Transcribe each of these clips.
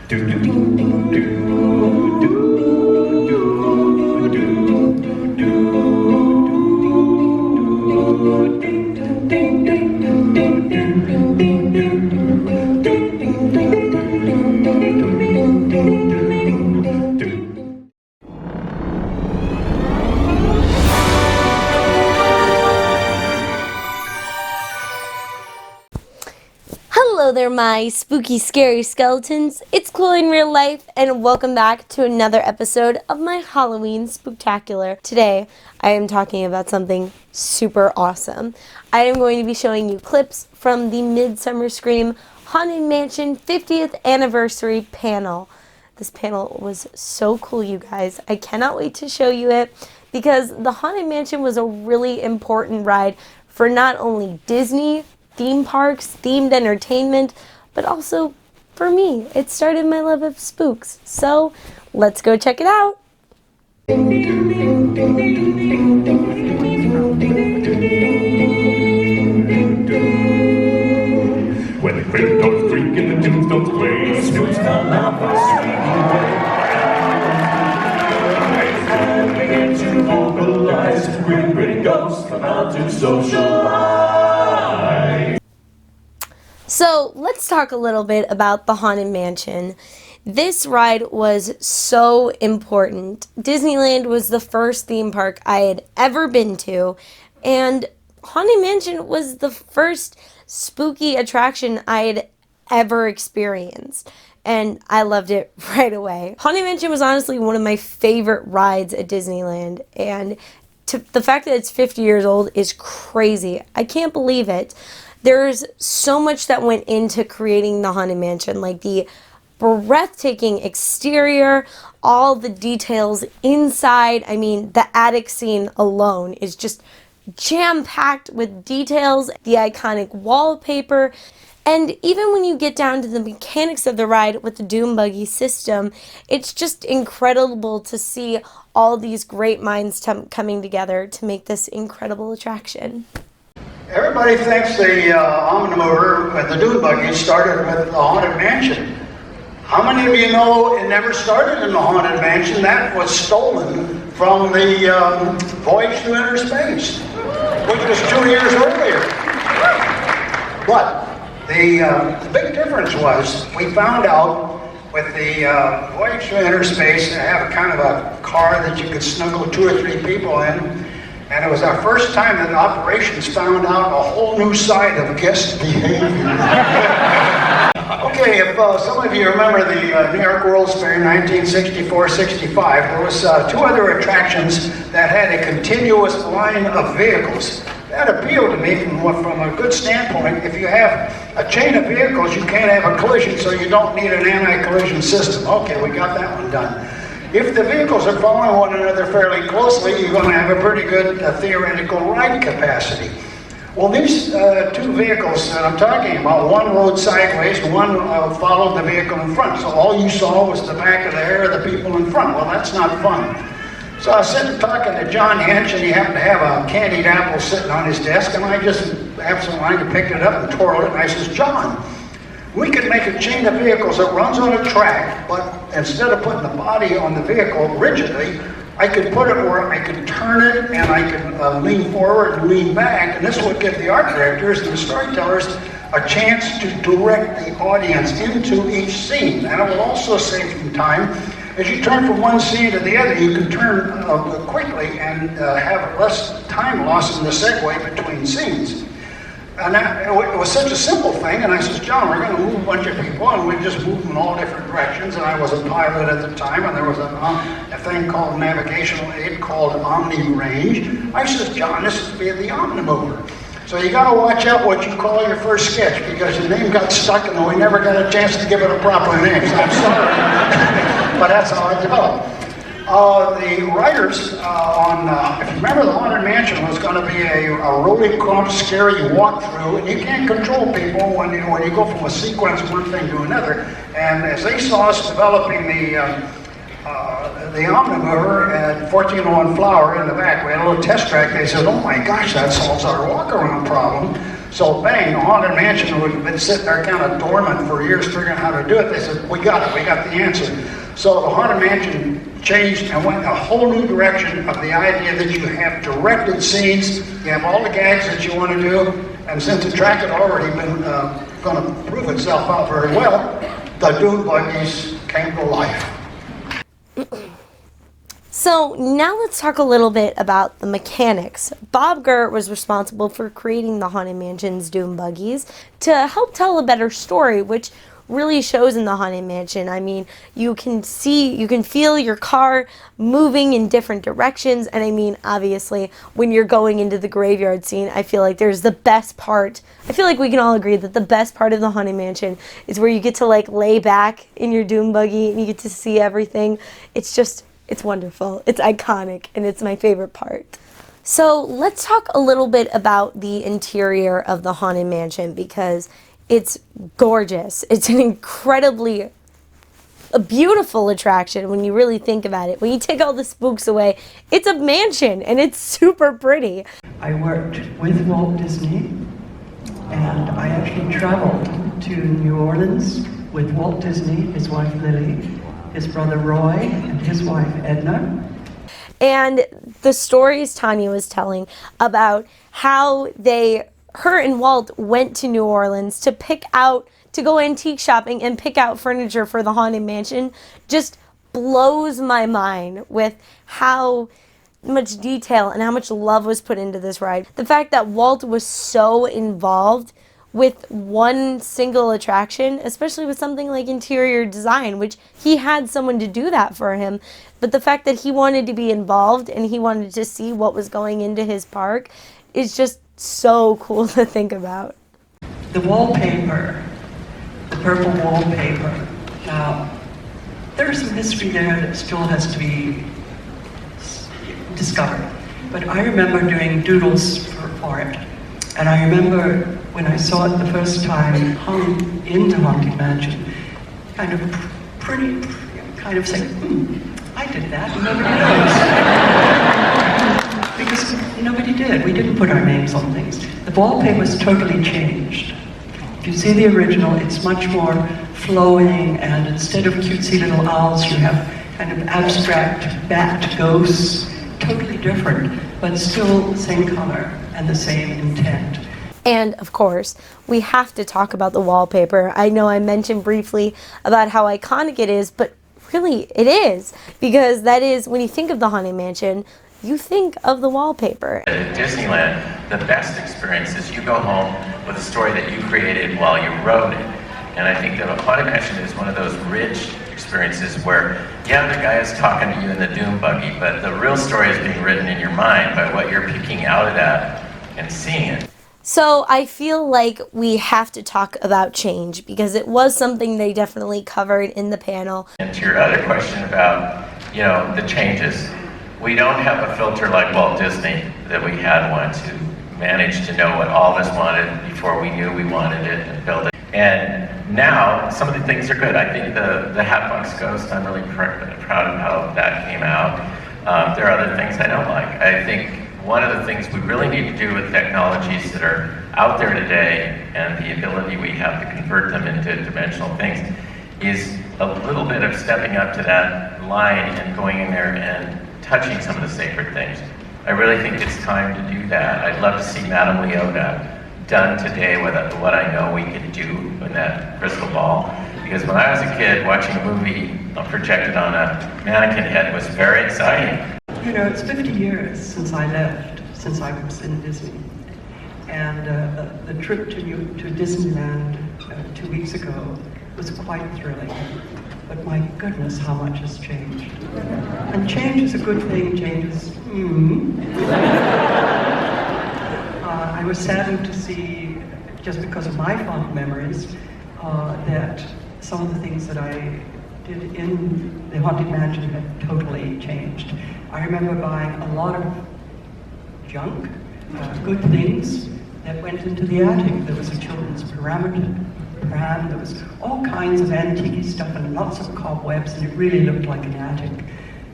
Hello there, my spooky, scary skeletons. It's Chloe in real life, and welcome back to another episode of my Halloween Spooktacular. Today, I am talking about something super awesome. I am going to be showing you clips from the Midsummer Scream Haunted Mansion 50th Anniversary panel. This panel was so cool, you guys. I cannot wait to show you it because the Haunted Mansion was a really important ride for not only Disney, theme parks, themed entertainment, but also for me. It started my love of spooks. So let's go check it out. When the cradles creak and the tombstones play, spooks come out for and begin to vocalize. Grim, gritty ghosts come out to socialize. So let's talk a little bit about the Haunted Mansion. This ride was so important. Disneyland was the first theme park I had ever been to, and Haunted Mansion was the first spooky attraction I had ever experienced, and I loved it right away. Haunted Mansion was honestly one of my favorite rides at Disneyland, and the fact that it's 50 years old is crazy. I can't believe it. There's so much that went into creating the Haunted Mansion, like the breathtaking exterior, all the details inside. I mean, the attic scene alone is just jam-packed with details, the iconic wallpaper, and even when you get down to the mechanics of the ride with the Doom Buggy system, it's just incredible to see all these great minds coming together to make this incredible attraction. Everybody thinks the Omnimover and the Doom Buggy started with the Haunted Mansion. How many of you know it never started in the Haunted Mansion? That was stolen from the Voyage to Inner Space, which was 2 years earlier. But the big difference was we found out with the Voyage to Inner Space, they have kind of a car that you could snuggle 2 or 3 people in. And it was our first time that operations found out a whole new side of guest behavior. Okay, if some of you remember the New York World's Fair 1964-65, there was 2 other attractions that had a continuous line of vehicles. That appealed to me from a good standpoint. If you have a chain of vehicles, you can't have a collision, so you don't need an anti-collision system. Okay, we got that one done. If the vehicles are following one another fairly closely, you're going to have a pretty good theoretical ride capacity. Well, these 2 vehicles that I'm talking about, one rode sideways, one followed the vehicle in front. So all you saw was the back of the hair of the people in front. Well, that's not fun. So I was sitting talking to John Hench, and he happened to have a candied apple sitting on his desk, and I just absentmindedly picked it up and twirled it, and I says, John, we could make a chain of vehicles that runs on a track, but instead of putting the body on the vehicle rigidly, I could put it where I could turn it and I could lean forward and lean back, and this would give the art directors and the storytellers a chance to direct the audience into each scene. And it will also save some time. As you turn from one scene to the other, you can turn quickly and have less time loss in the segue between scenes. And it was such a simple thing, and I said, John, we're going to move a bunch of people, and we just moved in all different directions, and I was a pilot at the time, and there was a thing called a navigational aid called Omni Range. I said, John, this is the Omnimover. So you got to watch out what you call your first sketch, because your name got stuck, and we never got a chance to give it a proper name, so I'm sorry. But that's how it developed. The writers if you remember, the Haunted Mansion was going to be a rolling crump, scary walkthrough, and you can't control people when you go from a sequence of one thing to another. And as they saw us developing the Omnimover at 1401 Flower in the back, we had a little test track. They said, "Oh my gosh, that solves our walk-around problem." So bang, the Haunted Mansion would have been sitting there kind of dormant for years figuring out how to do it. They said, we got it, we got the answer. So the Haunted Mansion changed and went in a whole new direction of the idea that you have directed scenes, you have all the gags that you want to do, and since the track had already been going to prove itself out very well, the dune buggies came to life. So now let's talk a little bit about the mechanics. Bob Gurr was responsible for creating the Haunted Mansion's dune buggies to help tell a better story, which really shows in the Haunted Mansion. I mean, you can feel your car moving in different directions, and I mean, obviously, when you're going into the graveyard scene, I feel like there's the best part. I feel like we can all agree that the best part of the Haunted Mansion is where you get to like lay back in your dune buggy and you get to see everything. It's wonderful, it's iconic, and it's my favorite part. So let's talk a little bit about the interior of the Haunted Mansion because it's gorgeous. It's an incredibly a beautiful attraction when you really think about it. When you take all the spooks away, it's a mansion and it's super pretty. I worked with Walt Disney and I actually traveled to New Orleans with Walt Disney, his wife Lily, his brother Roy, and his wife Edna. And the stories Tanya was telling about how her and Walt went to New Orleans to go antique shopping and pick out furniture for the Haunted Mansion just blows my mind with how much detail and how much love was put into this ride. The fact that Walt was so involved with one single attraction, especially with something like interior design, which he had someone to do that for him. But the fact that he wanted to be involved and he wanted to see what was going into his park is just so cool to think about. The wallpaper, the purple wallpaper. Now, there's some history there that still has to be discovered. But I remember doing doodles for it. And I remember when I saw it the first time hung in the Haunted Mansion, kind of saying, I did that, and nobody knows. Because nobody did. We didn't put our names on things. The wallpaper was totally changed. If you see the original, it's much more flowing, and instead of cutesy little owls, you have kind of abstract bat ghosts, totally different, but still the same color and the same intent. And of course, we have to talk about the wallpaper. I know I mentioned briefly about how iconic it is, but really it is, because that is, when you think of the Haunted Mansion, you think of the wallpaper. At Disneyland, the best experience is you go home with a story that you created while you wrote it. And I think the Haunted Mansion is one of those rich experiences where, yeah, the guy is talking to you in the dune buggy, but the real story is being written in your mind by what you're picking out of that and seeing it. So I feel like we have to talk about change because it was something they definitely covered in the panel. And to your other question about, the changes, we don't have a filter like Walt Disney that we had once who managed to know what all of us wanted before we knew we wanted it and build it. And now, some of the things are good. I think the Hatbox Ghost, I'm really proud of how that came out. There are other things I don't like. I think one of the things we really need to do with technologies that are out there today and the ability we have to convert them into dimensional things is a little bit of stepping up to that line and going in there and touching some of the sacred things. I really think it's time to do that. I'd love to see Madame Leota done today with what I know we could do in that crystal ball. Because when I was a kid, watching a movie projected on a mannequin head was very exciting. It's 50 years since I left, since I was in Disney. And the trip to Disneyland 2 weeks ago was quite thrilling. But my goodness, how much has changed. And change is a good thing, change is, I was saddened to see, just because of my fond memories, that some of the things that I did in the Haunted Mansion had totally changed. I remember buying a lot of junk, good things that went into the attic. There was a children's pram, there was all kinds of antique stuff and lots of cobwebs, and it really looked like an attic.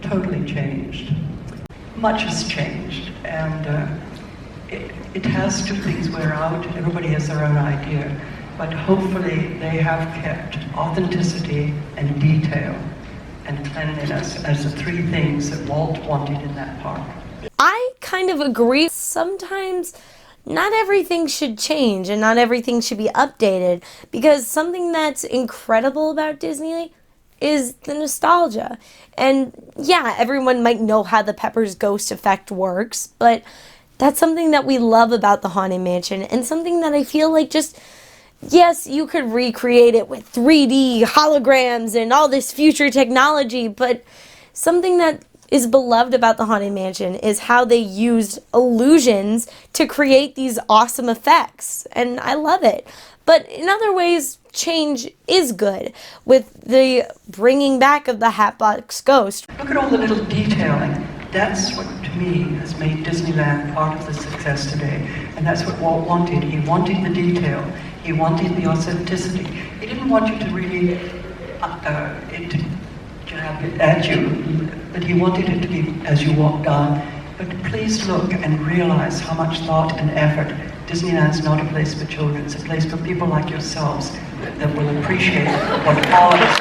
Totally changed. Much has changed, and it has two things wear out. Everybody has their own idea, but hopefully they have kept authenticity and detail and cleanliness as the three things that Walt wanted in that park. I kind of agree. Sometimes not everything should change and not everything should be updated, because something that's incredible about Disney is the nostalgia. And yeah, everyone might know how the Pepper's Ghost effect works, but that's something that we love about the Haunted Mansion, and something that I feel like just, yes, you could recreate it with 3D holograms and all this future technology, but something that is beloved about the Haunted Mansion is how they used illusions to create these awesome effects, and I love it. But in other ways, change is good, with the bringing back of the Hatbox Ghost. Look at all the little detailing. That's what, to me, has made Disneyland part of the success today. And that's what Walt wanted. He wanted the detail. He wanted the authenticity. He didn't want you to really it to jab it at you, but he wanted it to be as you walk down. But please look and realize how much thought and effort. Disneyland's not a place for children. It's a place for people like yourselves that will appreciate what all of us.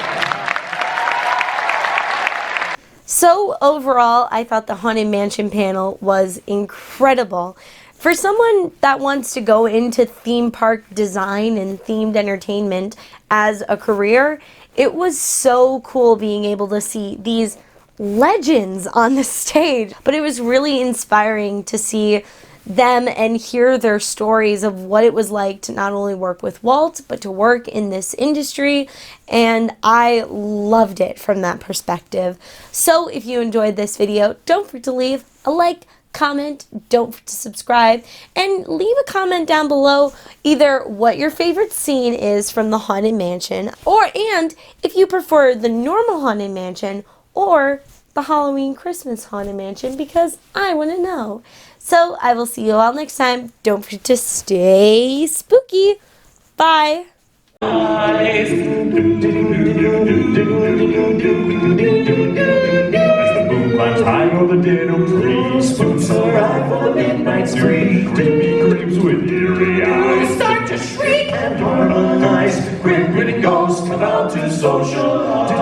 So overall, I thought the Haunted Mansion panel was incredible. For someone that wants to go into theme park design and themed entertainment as a career, it was so cool being able to see these legends on the stage. But it was really inspiring to see them and hear their stories of what it was like to not only work with Walt, but to work in this industry, and I loved it from that perspective. So if you enjoyed this video, don't forget to leave a like, comment, don't forget to subscribe, and leave a comment down below either what your favorite scene is from the Haunted Mansion, and if you prefer the normal Haunted Mansion or the Halloween Christmas Haunted Mansion, because I want to know. So I will see you all next time. Don't forget to stay spooky. Bye. As the moon climbs high over the dead oak tree, spooks arrive for the midnight spree. Creepy creeps with eerie eyes start to shriek and harmonize. Grim grinning ghosts come out to socialize.